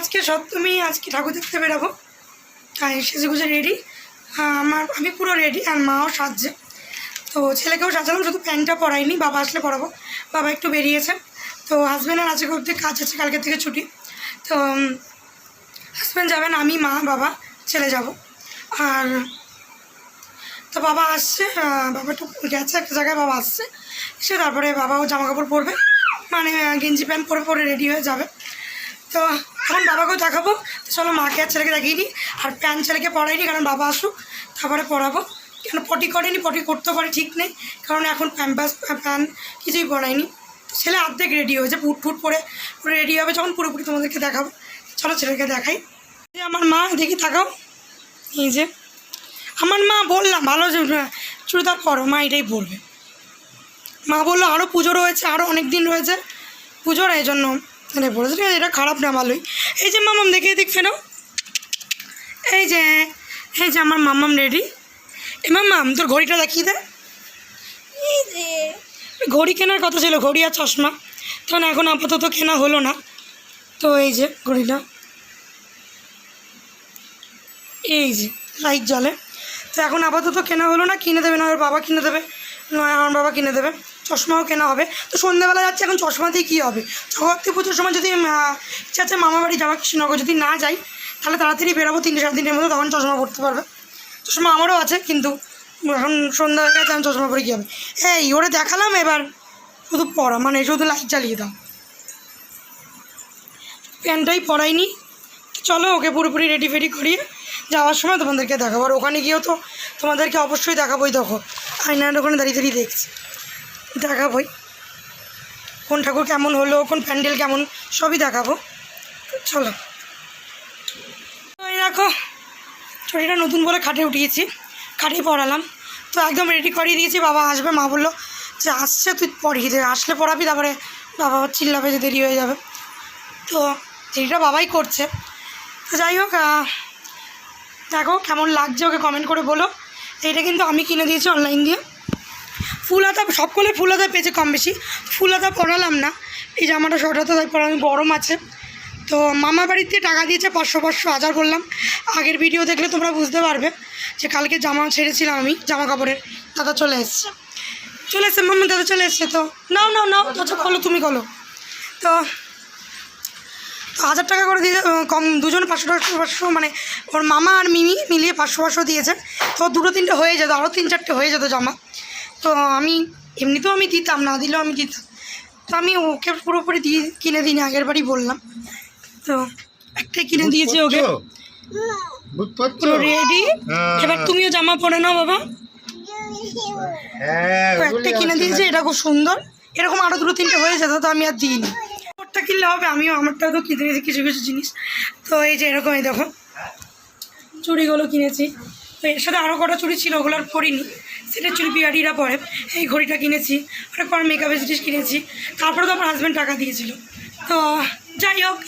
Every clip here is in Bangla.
আজকে সপ্তমী, আজকে ঠাকুর দেখতে বেরোবো, তাই সেজেগুজে রেডি। আমি পুরো রেডি, আর মাও সাজছে। তো ছেলেকেও সাজালাম, শুধু প্যান্টটা পরাইনি, বাবা আসলে পরাবো। বাবা একটু বেরিয়েছে, তো হাজব্যান্ডের আজকে অবধি কাজ আছে, কালকে থেকে ছুটি। তো হাজব্যান্ড যাবেন, আমি, মা, বাবা, ছেলে যাব। আর তো বাবা আসছে, বাবা একটু গেছে একটা জায়গায়, বাবা আসছে, এসে তারপরে বাবাও জামা কাপড় পরবে, মানে গেঞ্জি প্যান্ট পরে রেডি হয়ে যাবে। তো এখন বাবাকেও দেখাবো। তো চলো মাকে আর ছেলেকে দেখিয়ে দিই। আর প্যান্ট ছেলেকে পড়াইনি, কারণ বাবা আসুক তারপরে পড়াবো। কেন পটি করেনি, পটি করতে পারে ঠিক নেই, কারণ এখন প্যাম্পাস প্যান্ট কিছুই পড়াইনি। তো ছেলে অর্ধেক রেডি হয়েছে, ফুট পরে রেডি হবে, যখন পুরোপুরি তোমাদেরকে দেখাবো। চলো ছেলেকে দেখাই। আমার মা, দেখি তাকাও, এই যে আমার মা, বললাম ভালো চুড়িদার পরো, মা এটাই পরবে। মা বললো আরও পুজো রয়েছে, আরও অনেক দিন রয়েছে পুজোর, এই জন্য মানে বলেছে। ঠিক আছে, এটা খারাপ না, ভালোই। এই যে মামাম, দেখে দিক ফেনো, এই যে আমার মামাম রেডি। এ মামাম, তোর ঘড়িটা দেখিয়ে দে। এই যে ঘড়ি কেনার কথা ছিল, ঘড়ি আর চশমা, তখন এখন আপাতত কেনা হলো না। তো এই যে ঘড়িটা, এই যে লাইট জ্বলে, তো এখন আপাতত কেনা হলো না। কিনে দেবে না, ওর বাবা কিনে দেবে, নয় আমার বাবা কিনে দেবে। চশমাও কেনা হবে। তো সন্ধ্যেবেলা যাচ্ছে, এখন চশমা দিয়ে কী হবে? জগদ্ধাত্রী পুজোর সময় যদি ইচ্ছা আছে মামা বাড়ি যাওয়া কৃষ্ণনগর, যদি না যাই তাহলে তাড়াতাড়ি বেরোবো 3-4 দিনের মধ্যে, তখন চশমা পড়তে পারবে। চশমা আমারও আছে, কিন্তু এখন সন্ধ্যা হয়ে গেছে, আমি চশমা পরে কী হবে? এই ওরে দেখালাম, এবার শুধু পড়া, মানে শুধু লাইট জ্বালিয়ে দাও। প্যান্টটাই পরাইনি। চলো ওকে পুরোপুরি রেডি ফেডি করিয়ে যাওয়ার সময় তোমাদেরকে দেখাবো। আর ওখানে গিয়েও তো তোমাদেরকে অবশ্যই দেখাবোই। দেখো আয়নার ওখানে দাঁড়িয়ে দেখছি, দেখাবোই কোন ঠাকুর কেমন হলো, কোন প্যান্ডেল কেমন, সবই দেখাবো। চলো, এই দেখো ছুটিটা নতুন বলে খাটে উঠিয়েছি, খাটেই পড়ালাম। তো একদম রেডি করিয়ে দিয়েছি। বাবা আসবে, মা বললো যে আসছে তুই পড়িয়ে দে, আসলে পড়াবি, তারপরে বাবা চিল্লাবে যে দেরি হয়ে যাবে। তো দেরিটা বাবাই করছে। তো যাই হোক, দেখো কেমন লাগছে ওকে কমেন্ট করে বলো। এইটা কিন্তু আমি কিনে দিয়েছি অনলাইন দিয়ে। ফুল হাতা, সকলে ফুল হাতা পেয়েছে কম বেশি, ফুল হাতা পরালাম না। এই জামাটা শর্ট হাতা, তাই পরালাম, গরম আছে। তো মামা বাড়িতে টাকা দিয়েছে 500 1000 বললাম। আগের ভিডিও দেখলে তোমরা বুঝতে পারবে যে কালকে জামা ছেড়েছিলাম আমি, জামা কাপড়ের। দাদা চলে এসছে মামা, দাদা চলে এসছে। তো নাও আচ্ছা খোলো, তুমি খোলো। তো 1000 টাকা করে দিয়ে কম, দুজন 500 মানে ওর মামা আর মিমি মিলিয়ে 500 দিয়েছে। তো 2-3টে হয়ে যেত, আরও 3-4টে হয়ে যেত জামা। তো আমি এমনিতেও আমি দিতাম, না দিলেও আমি দিতাম। তো আমি ওকে পুরোপুরি কিনে দিইনি, আগের বারই বললাম। তো একটাই কিনে দিয়েছি ওকে, পুরো রেডি। এবার তুমিও জামা পরে নাও বাবা। তো একটা কিনে দিয়েছি, এটা খুব সুন্দর। এরকম আরও 2-3টে হয়ে যেত, তো আমি আর দিইনি। ওরটা কিনলে হবে, আমিও আমারটাও তো কিনে দিয়েছি কিছু কিছু জিনিস। তো এই যে এরকম, এই দেখো চুড়িগুলো কিনেছি। তো এর সাথে আরও কটা চুড়ি ছিল, ওগুলো আর পরিনি, সেটা চুড়ি বিহারিরা পরে। এই ঘড়িটা কিনেছি, আর কটা মেকআপের জিনিস কিনেছি। তারপরে তো আমার হাজব্যান্ড টাকা দিয়েছিল। তো যাই হোক,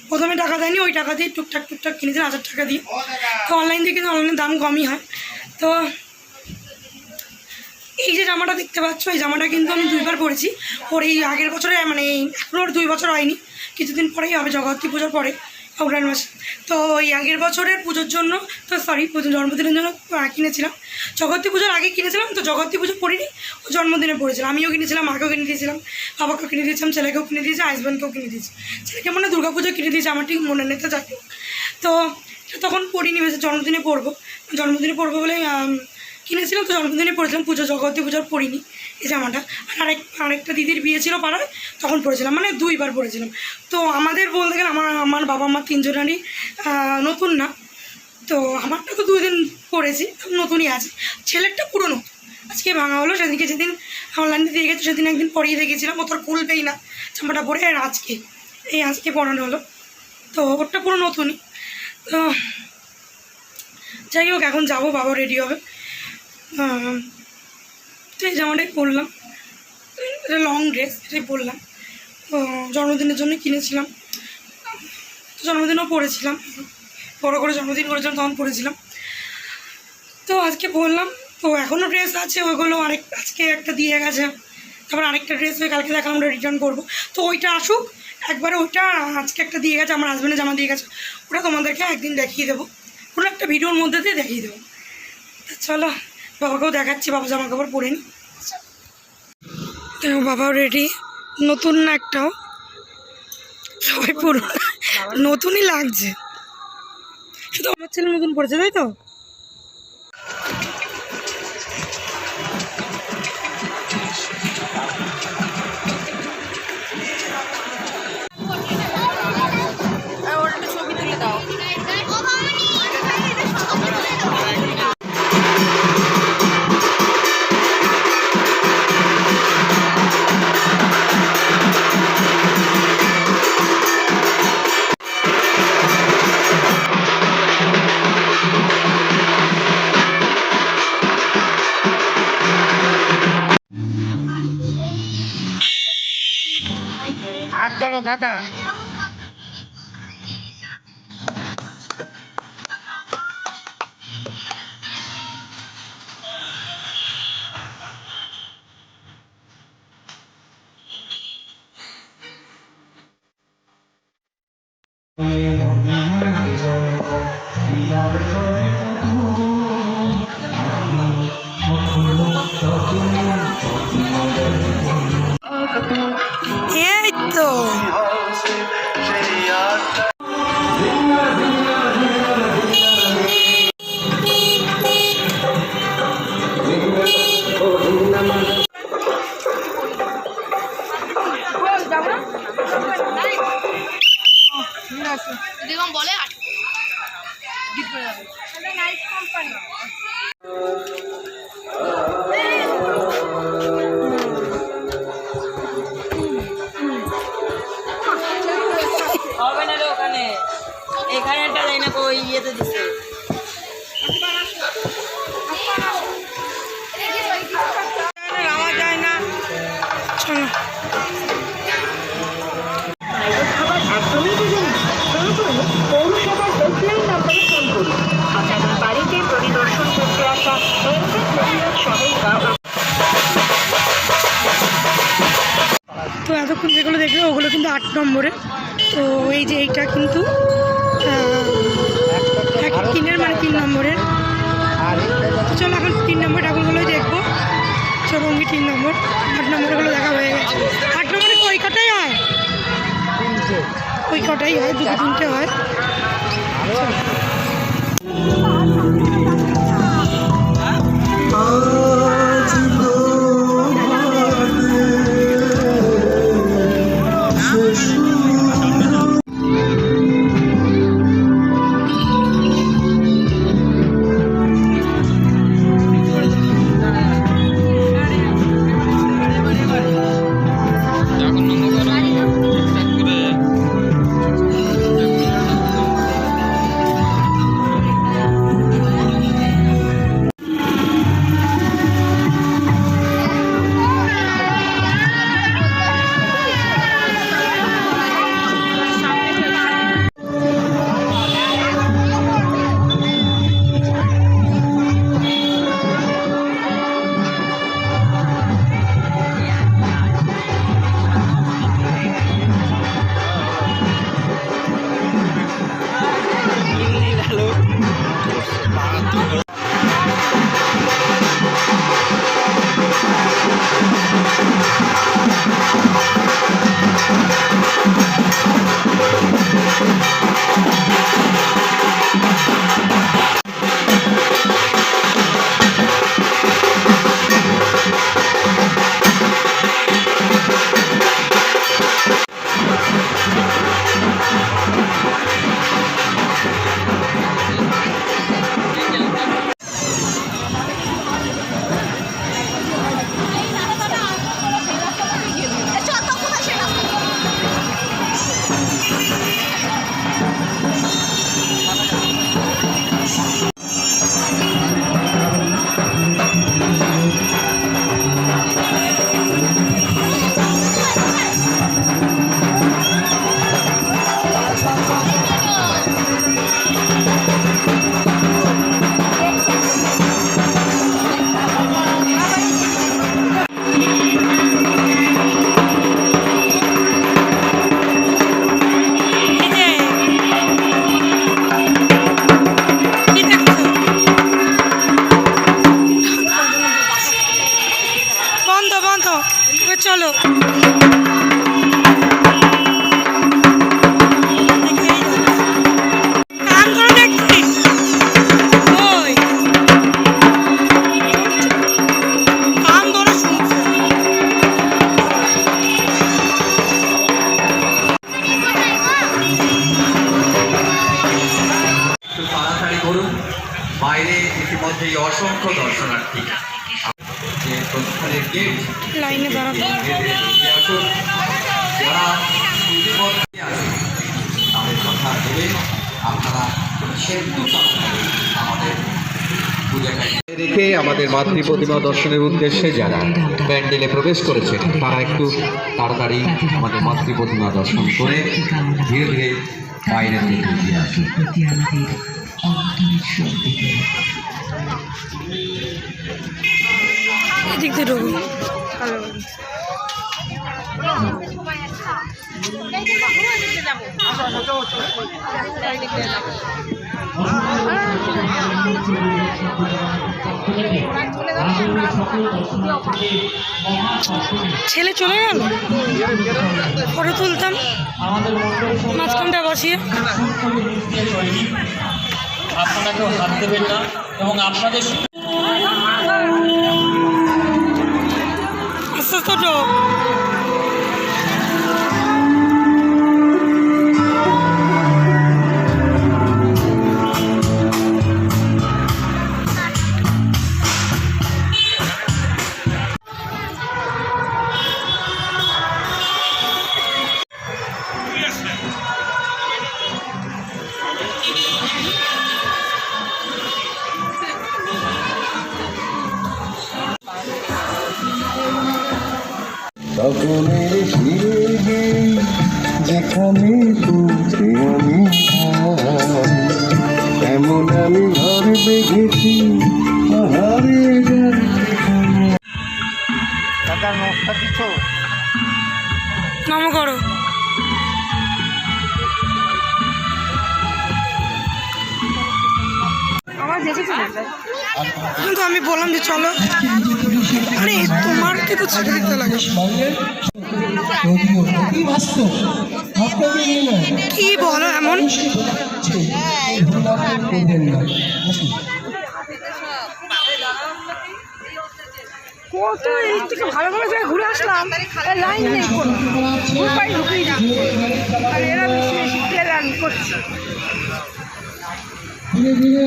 প্রথমে টাকা দেয়নি, ওই টাকা দিয়ে টুকটাক কিনেছিল 1000 টাকা দিয়ে। তো অনলাইন দিয়ে কিন্তু অনলাইনের দাম কমই হয়। তো এই যে জামাটা দেখতে পাচ্ছ, এই জামাটা কিন্তু আমি 2বার পরেছি। ওর এই আগের বছরে, মানে এখনও ওর 2 বছর হয়নি, কিছুদিন পরেই হবে, জগদ্ধাত্রী পুজোর পরে, অগ্রহায়ণ মাসে। তো ওই আগের বছরের পুজোর জন্য, তো সরি জন্মদিনের জন্য কিনেছিলাম। জগদ্ধাত্রী পুজোর আগে কিনেছিলাম, তো জগদ্ধাত্রী পুজো পড়িনি, ও জন্মদিনে পড়েছিলাম। আমিও কিনেছিলাম, মাকেও কিনে দিয়েছিলাম, বাবাকেও কিনে দিয়েছিলাম, ছেলেকেও কিনে দিয়েছি, হাজব্যান্ডকেও কিনে দিয়েছি। ছেলেকে মনে দুর্গা পুজো কিনে দিয়েছি, আমার ঠিক মনে নেই। তো যাই হোক, তো তখন পড়িনি, বেশি জন্মদিনে পড়বো বলে কিনেছিলাম। তো জন্মদিনে পড়েছিলাম, জগদ্ধাত্রী পুজোর পড়িনি এই জামাটা। আর আরেকটা দিদির বিয়ে ছিল পাড়ায়, তখন পড়েছিলাম, মানে 2বার পড়েছিলাম। তো আমাদের বলতে গেলে আমার বাবা মা 3জনেরই নতুন না। তো আমারটা তো 2 দিন পড়েছি, নতুনই আছে। ছেলেরটা পুরনো, আজকে ভাঙা হলো। যেদিন অনলাইনে দিয়ে গেছে, সেদিন একদিন পরিয়ে দেখেছিলাম, ও তোর খুলবেই না জামাটা পরে। আর আজকে পরানো হলো। তো ওরটা পুরো নতুনই। তো যাই হোক, এখন যাবো, বাবা রেডি হবে। তো এই জামাটাই পরলাম, এটা লং ড্রেস, এটাই পরলাম। জন্মদিনের জন্য কিনেছিলাম, তো জন্মদিনও পরেছিলাম, বড় করে জন্মদিন করেছিলাম, তখন পরেছিলাম। তো আজকে পরলাম। তো এখনও ড্রেস আছে, ওইগুলো আজকে একটা দিয়ে গেছে, তারপর আরেকটা ড্রেস হয়ে কালকে দেখালাম, আমরা রিটার্ন করবো। তো ওইটা আসুক, একবারে ওইটা আজকে একটা দিয়ে গেছে, আমার হাজব্যান্ডের জামা দিয়ে গেছে, ওটা তোমাদেরকে একদিন দেখিয়ে দেবো, কোনো একটা ভিডিওর মধ্যে দিয়ে দেখিয়ে দেবো। তা চলো বাবাকেও দেখাচ্ছি, বাবা জামা কাপড় পরে নি। দেখো বাবাও রেডি, নতুন না একটাও, সবাই পুরো নতুনই লাগছে, শুধু আমার ছেলে নতুন পড়েছে তাই তো। দাদা এই তো বলে হবে না রে ওখানে, এখানে একটা যাই না কই ইয়েতে দিচ্ছে। আমার যায় না, চলো পৌরসভার হেল্পলাইন নম্বরে ফোন করুন। আপনাদের বাড়িতে পরিদর্শন করতে আসা সহায়িকা। তো এতক্ষণ যেগুলো দেখবে ওগুলো কিন্তু 8 নম্বরে। তো এই যে এইটা কিন্তু 3-এর মানে 3 নম্বরের। চলো এখন 3 নম্বর ঠাকুরগুলোই দেখবো। চৌরঙ্গি 3 নম্বর, 8 নম্বরগুলো দেখা হয়ে গেছে। 8 নম্বরে ওই কটাই হয়, ওই কটাই হয়, 2-3টে হয়। বাইরে ইতিমধ্যেই অসংখ্য দর্শনার্থী যে প্রস্থানের গেট লাইনে দাঁড়াবো। আসুন, যারা ইতিমধ্যে আসুন তাদের কথা ভেবে আপনারা সেতু তাড়াতাড়ি আমাদের রেখে আমাদের মাতৃ প্রতিমা দর্শনের উদ্দেশ্যে যারা প্যান্ডেলে প্রবেশ করেছেন তারা একটু তাড়াতাড়ি আমাদের মাতৃ প্রতিমা দর্শন করে ধীরে ধীরে বাইরের দিকে এগিয়ে আসুন। এদিক দিয়ে ঢুকবো। ছেলে চলে গেল, ফটো তুলতাম মাঝখানটা বসিয়ে। আপনারা কেউ হাত দেবেন না এবং আপনাদের আস্তে আস্তে ওঠো। সকলের শিরে যেখানে পৌঁছে আমি এমন আমি ঘর দেখেছি পাহাড়ে নম করো। কিন্তু আমি বললাম যে চলো, আরে তোমারকে তো ছেড়ে দিতে লাগে। কি বলো এমন? কত এই থেকে ভালো ভালো জায়গায় ঘুরে আসলাম, লাইন নেই কোনো, উপায় ঢুকেই যাচ্ছে, আর এরা বেশি বেশি প্লেন করছে। ধীরে ধীরে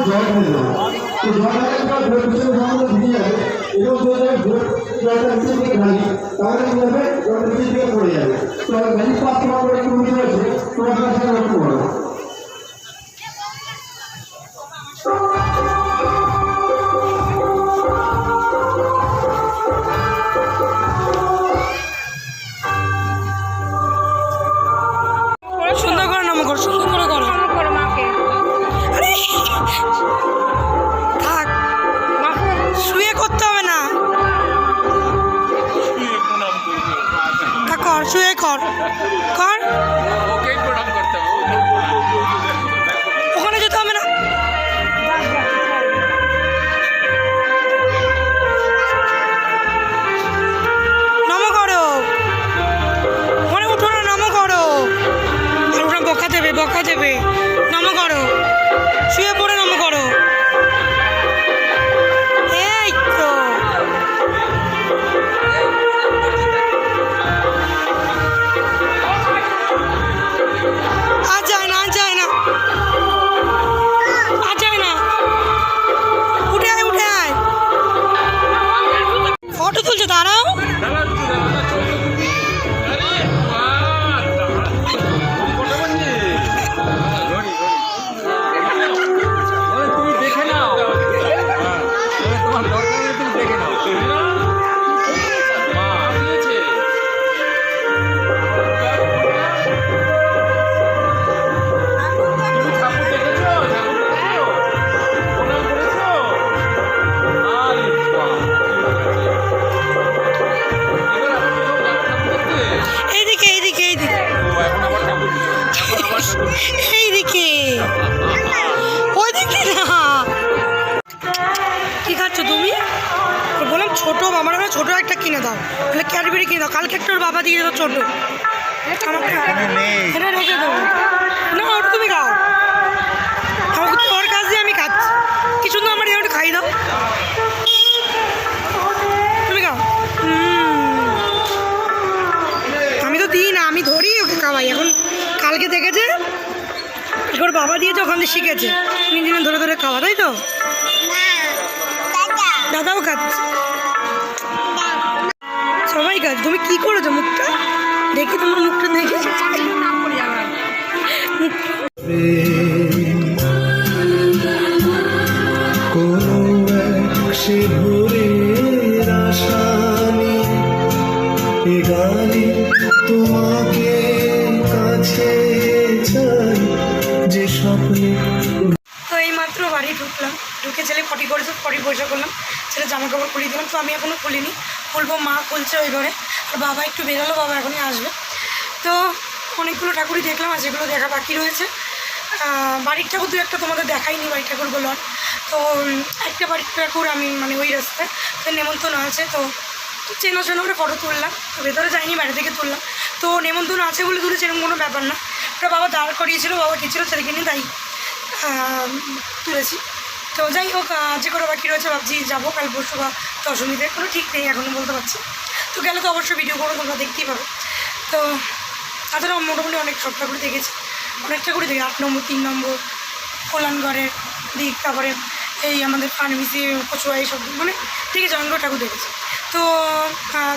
জল হয়ে যাবে, তো জলটা ভিজে যাবে এবং জলটা নিচে দিকে ঢালি, তাহলে কি হবে, জলটা নিচে দিকে পড়ে যাবে। তো ভ্যালি পাস তোমার করে একটু উঠে রয়েছে, তোমার কাছে লক্ষ্য করো। সুন্দর করে নাম করো, সুন্দর করে করো। থাক, শুয়ে করতে হবে না, কর, শুয়ে কর, কর। ওখানে যেতে হবে না। নমো করো, ওখানে উঠো না, নমো করো। আর ওরা বকা দেবে, বকা দেবে। নমো করো, শুয়ে পড়ে নমো করো। এই তো আমার একটা ছোটো একটা কিনে দাও, তাহলে ক্যাডবেরি কিনে দাও। কালকে একটা ওর বাবা দিয়ে দাও ছোটো, আমাকে এটা রেখে দেবো না, ওটা তুমি খাও, ওর কাছ দিয়ে আমি খাচ্ছি। কি সুন্দর আমার একটু খাই দাও, তুমি খাও। আমি তো দিই না, আমি ধরি ওকে খাওয়াই। এখন কালকে দেখেছে ওর বাবা দিয়েছে, ওখান থেকে শিখেছে 3 দিন ধরে ধরে খাওয়া, তাই তো? দাদাও খাচ্ছে, সবাই খাচ্ছে। তুমি কি করেছো মুখটা দেখি, তোমার মুখটা দেখি। কোনো এক সে ভোরের আশা নিয়ে এ গানে তোমাকে কাছে চাই যে স্বপ্নে। তো এইমাত্র বাড়ি ঢুকলাম, ঢুকে ছেলে পটি পয়সা করলাম, ছেলে জামা কাপড় খুলিয়ে দিলাম। তো আমি এখনও খুলিনি, খুলবো, মা খুলছে ওই ঘরে, আর বাবা একটু বেরোলো, বাবা এখনই আসবে। তো অনেকগুলো ঠাকুরই দেখলাম, আর যেগুলো দেখা বাকি রয়েছে। বাড়ির ঠাকুর 2-1 তোমাদের দেখাইনি, বাড়ির ঠাকুরগুলো। তো একটা বাড়ির ঠাকুর আমি মানে ওই রাস্তায় তো নেমন্তন্ন আছে, তো চেনাশোনা করে ফটো তুললাম। তো ভেতরে যাইনি, বাইরে থেকে তুললাম। তো নেমন্তন্ন আছে বলে তুলেছে, এরকম কোনো ব্যাপার না। ওটা বাবা দাঁড় করিয়েছিল, বাবা গেছিলো ছেলেকে নিয়ে, তাই তুলেছি। তো যাই হোক, যে করে বাকি রয়েছে ভাবছি যাবো কাল পরশু বা দশমীতে, কোনো ঠিক নেই এখনও বলতে পারছি। তো গেলে তো অবশ্যই ভিডিও করো, তোমরা দেখতেই পাবে। তো তাছাড়া মোটামুটি অনেক সব ঠাকুরই দেখেছি, অনেকটা করে দেখি। 8 নম্বর 3 নম্বর কল্যাণগড়ের দিক, তারপরে এই আমাদের ফার্মেসি কচুয়া, এইসব মানে দেখেছি, অনেকগুলো ঠাকুর দেখেছি। তো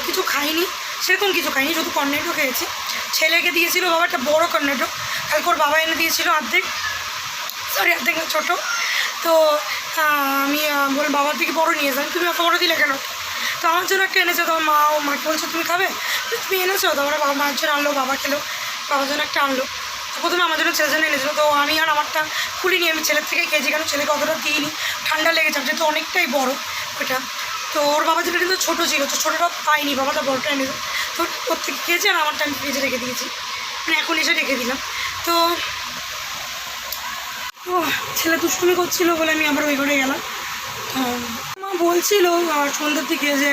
কিছু খাইনি, সেরকম কিছু খাইনি, শুধু কর্নেটো খেয়েছি। ছেলেকে দিয়েছিল বাবা একটা বড়ো কর্নেটো, কালকে ওর বাবা এনে দিয়েছিল অর্ধেক না ছোটো। তো আমি বলে বাবার দিকে বড়ো নিয়ে যান, তুমি অত বড়ো দিলে কেন? তো আমার জন্য একটা এনেছো, তোমার মাকে বলছো তুমি খাবে, তুমি এনেছো। তারপরে বাবা মায়ের জন্য আনলো, বাবা খেলো, বাবার জন্য একটা আনলো। তো প্রথমে আমার জন্য ছেলের জন্য এনেছিলো। তো আমি আর আমারটা খুলিনি, আমি ছেলের থেকেই খেয়েছি, কারণ ছেলেকে অতটা দিইনি, ঠান্ডা লেগেছে, যেহেতু অনেকটাই বড়ো ওইটা। তো ওর বাবা যেটা কিন্তু ছোটো ছিল, তো ছোটোটা পাইনি, বাবাটা বড়োটা এনেছে। তো ওর থেকে খেয়েছি, আর আমারটা আমি ফ্রিজে রেখে দিয়েছি, মানে এখন এসে রেখে দিলাম। তো ও ছেলে দুষ্টুমি করছিলো বলে আমি আবার ওই ঘরে গেলাম। মা বলছিল সন্ধ্যার দিকে যে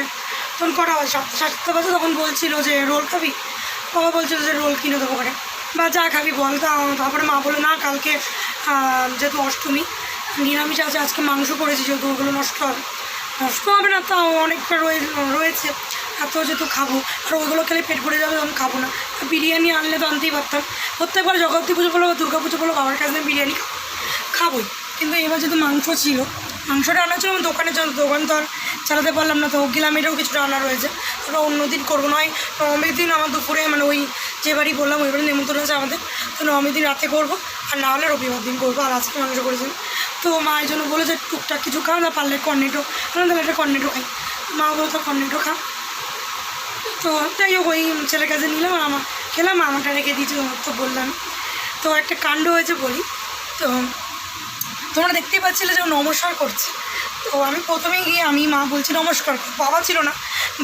তখন কটা বাজে, 7:30 বাজে, তখন বলছিল যে রোল খাবি, বাবা বলছিল যে রোল কিনে দেবো করে, বা যা খাবি বল। তারপরে মা বললো না, কালকে যেহেতু অষ্টমী নিরামিষ আছে, আজকে মাংস করেছি, যেহেতু ওগুলো নষ্ট হবে না, তাও অনেকটা রয়েছে, আর তো যেহেতু খাবো, আর ওইগুলো খেলে পেট ভরে যাবে, তখন খাবো না। বিরিয়ানি আনলে তো আনতেই পারতাম, প্রত্যেকবার জগদ্ধাত্রী পুজো বলো বা দুর্গা পুজো বলো, বাবার কাছে বিরিয়ানি খাবোই। কিন্তু এবার যেহেতু মাংস ছিল, মাংসটা আনা ছিল, দোকানের জন্য, দোকান তো আর চালাতে পারলাম না, তো গেলাম, এটাও কিছুটা আনা রয়েছে। তারপর অন্যদিন করবো, নয় নবমীর দিন আমার দুপুরে, মানে ওই যে বাড়ি বললাম ওই বাড়ি নেমন্তন্ন আছে আমাদের, তো নবমীর দিন রাতে করবো, আর না হলে রবিবার দিন করবো। আর আজকে মাংস করেছিলাম, তো মায়ের জন্য বলে যে টুকটাক কিছু খাও না, পারলে কর্নেটো, তাহলে একটা কর্নেটো খাই। মা বলো তো কর্নেটো খা। তো যাই হোক, ওই ছেলের কাছে নিলাম, আর আমার খেলাম, আমারটা রেখে দিয়েছি, তো বললাম। তো একটা কাণ্ড হয়েছে বলি, তো তোমরা দেখতেই পাচ্ছিলে যে ও নমস্কার করছে। তো আমি প্রথমে গিয়ে মা বলছি নমস্কার কর, বাবা ছিল না,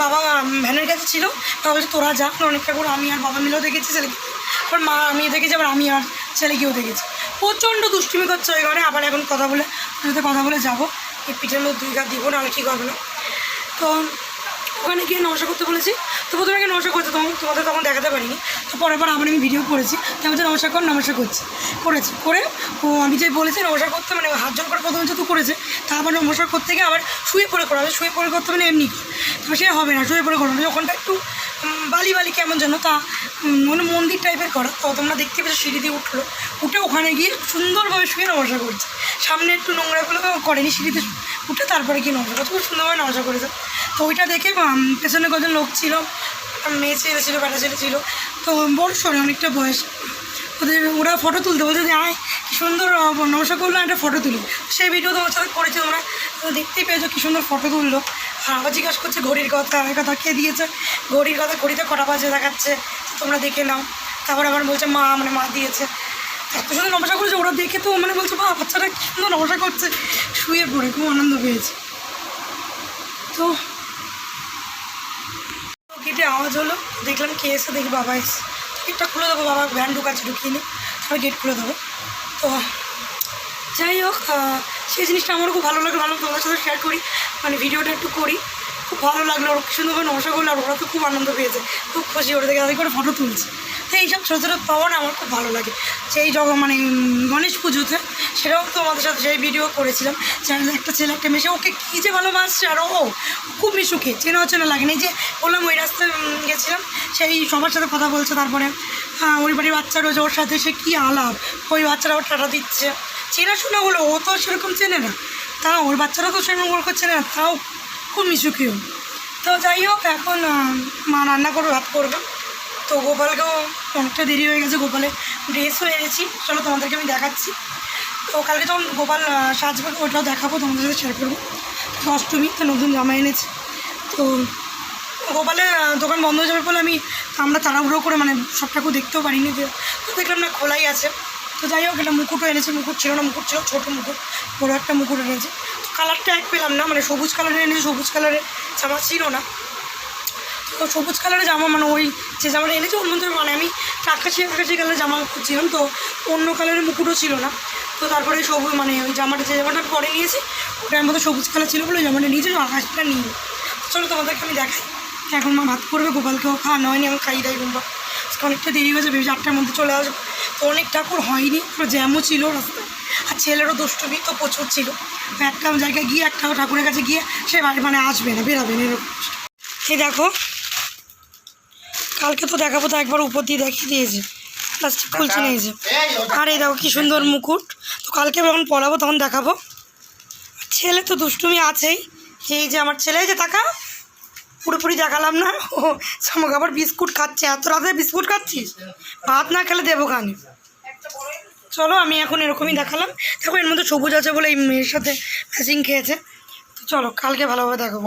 বাবা ভ্যানের কাছে ছিল। বাবা বলছে তোরা যা, অনেকটা করে আমি আর বাবা মিলেও দেখেছি ছেলেকে, আবার মা আমি দেখেছি, আবার আমি আর ছেলেকেও দেখেছি। প্রচণ্ড দুষ্টুমি করছে ওই ঘরে। আবার এখন কথা বলে যাবো, এই পিঠের মধ্যে 2 ঘা দিব, নাহলে ঠিক হবে না। তো ওখানে গিয়ে নমস্কার করতে বলেছি। তো প্রথমে আগে নমস্কার করতে, তোমাদের তখন দেখাতে পারিনি। তো পরের বার আবার আমি ভিডিও করেছি, তো আমি নমস্কার করেছি করে ও আমি যে বলেছি নমস্কার করতে, মানে হাত জোর করে প্রথমে যেহেতু করেছে, তা আবার নমস্কার করতে গিয়ে আবার শুয়ে পড়ে করা হবে, শুয়ে পড়ে করতে মানে এমনি, তো সে হবে না, শুয়ে পড়ে করবে। ওখানটা একটু বালি কেমন যেন, তা মানে মন্দির টাইপের করা। তো তোমরা দেখতে পেয়েছো, সিঁড়ি দিয়ে উঠে ওখানে গিয়ে সুন্দরভাবে শুয়ে নমস্কার করছে। সামনে একটু নোংরাগুলো করেনি, সিঁড়িতে উঠে তারপরে গিয়ে নমস্কার করছে, খুব সুন্দরভাবে নমস্কার করেছে। তো ওইটা দেখে পেছনে কজন লোক ছিল, মেয়ে ছেলে ছিল, বেটা ছেলে ছিল, তো বড় সরে অনেকটা বয়স, ওরা ফটো তুলতে বলছে যে আয় কী সুন্দর নমস্কার করলো, একটা ফটো তুলি। সেই ভিডিও তোমার সাথে করেছি, তোমরা দেখতেই পেয়েছো কী সুন্দর ফটো তুললো। আর আবার জিজ্ঞাসা করছে ঘড়ির কথা কে দিয়েছে, ঘড়ির কথা, ঘড়িতে কটা বাজে দেখাচ্ছে, তোমরা দেখে নাও। তারপর আবার বলছে মা দিয়েছে। এত সুন্দর নমস্কার করেছে, ওরা দেখে তো মানে বলছে বাচ্চাটা কী সুন্দর নমস্কার করছে, শুয়ে পড়ে খুব আনন্দ পেয়েছে। তো গেটে আওয়াজ হলো, দেখলাম কে এসে, দেখি বাবা এসে, গেটটা খুলে দেবো, বাবা ভ্যান ঢুকাচ্ছে, ঢুকিয়ে নিই, তারপর গেট খুলে দেবো। তো যাই হোক, সেই জিনিসটা আমারও খুব ভালো লাগলো, তোমাদের সাথে শেয়ার করি, মানে ভিডিওটা একটু করি। খুব ভালো লাগলো, ওর সুন্দর করে নমস্কার করলো, আর ওরা তো খুব আনন্দ পেয়েছে, খুব খুশি, ওরা দেখে তাদের করে ফটো তুলছে। তো এইসব ছোটো ছোটো পাওয়া না আমার খুব ভালো লাগে। সেই মানে গণেশ পুজোতে সেটাও তো আমাদের সাথে সেই ভিডিও করেছিলাম, একটা ছেলে একটা মেশে ওকে কী যে ভালোবাসছে, আর ও খুব মিশুকে চেনা লাগে না। যে বললাম ওই রাস্তায় গেছিলাম, সেই সবার সাথে কথা বলছে, তারপরে ওই বাড়ির বাচ্চা রয়েছে ওর সাথে, সে কী আলাপ, ওই বাচ্চারা ওর টাটা দিচ্ছে, চেনাশোনা হলো, ও তো সেরকম চেনে না, তাও ওর বাচ্চারা তো সেরকম ওর চেনে না, তাও খুব মিশুকিও। তো যাই হোক, এখন মা রান্না করবে, ভাত করবে। তো গোপালকেও অনেকটা দেরি হয়ে গেছে, গোপালে ড্রেসও এনেছি, চলো তোমাদেরকে আমি দেখাচ্ছি। তো কালকে যখন গোপাল সাজবে ওটাও দেখাবো, তোমাদের সাথে শেয়ার করবো। অষ্টমী তো নতুন জামা এনেছি। তো গোপালের দোকান বন্ধ হয়ে যাবে বলে আমরা তাড়াহুড়ো করে মানে সব ঠাকুর দেখতেও পারিনি, যে তো দেখলাম না খোলাই আছে। তো যাই হোক, এটা মুকুটও এনেছে, মুকুট ছিল না, মুকুট ছিল ছোটো মুকুট, বড়ো একটা মুকুট এনেছে। তো কালারটা এক পেলাম না, মানে সবুজ কালারের এনেছে, সবুজ কালারের জামা ছিল না। তো সবুজ কালারের জামা মানে ওই যে জামাটা এনেছে ওর মধ্যে মানে আমি আকাশি কালারের জামা খুঁজছিলাম, তো অন্য কালারের মুকুটও ছিল না। তো তারপরে সবুজ মানে ওই জামাটা যে জামাটা পরে নিয়েছি ওটার মধ্যে সবুজ কালার ছিল বলে ওই জামাটা নিয়েছি, আকাশটা নিয়ে। চলো তোমাদেরকে আমি দেখাই। এখন মা ভাত করবে, গোপালকেও খাওয়ানো হয়নি, আমি খাইয়ে দেয় গোপাল, অনেকটা দেরি হয়েছে, ভেবেছি 8টার মধ্যে চলে আসবো। তো অনেক ঠাকুর হয়নি, জ্যামও ছিল রাস্তায়, আর ছেলেরও দুষ্টুমি তো প্রচুর ছিল। একটা জায়গায় গিয়ে একটা ঠাকুরের কাছে গিয়ে সে মানে আসবে না, বেরাবে না, এরকম। এই দেখো, কালকে তো দেখাবো, তো একবার উপর দিয়ে দেখিয়ে দিয়েছে, প্লাস্টিক খুলছে না এই যে। আর এই দেখো কী সুন্দর মুকুট, তো কালকে যখন পরাবো তখন দেখাবো। ছেলে তো দুষ্টুমি আছেই, এই যে আমার ছেলে, যে টাকা পুরোপুরি দেখালাম না, ও আমাকে আবার বিস্কুট খাচ্ছে, এত রাতে বিস্কুট খাচ্ছিস, ভাত না খেলে দেবো খানি। চলো আমি এখন এরকমই দেখালাম, দেখো এর মধ্যে সবুজ আছে বলে এই মেয়ের সাথে ম্যাচিং খেয়েছে। তো চলো কালকে ভালোভাবে দেখাবো।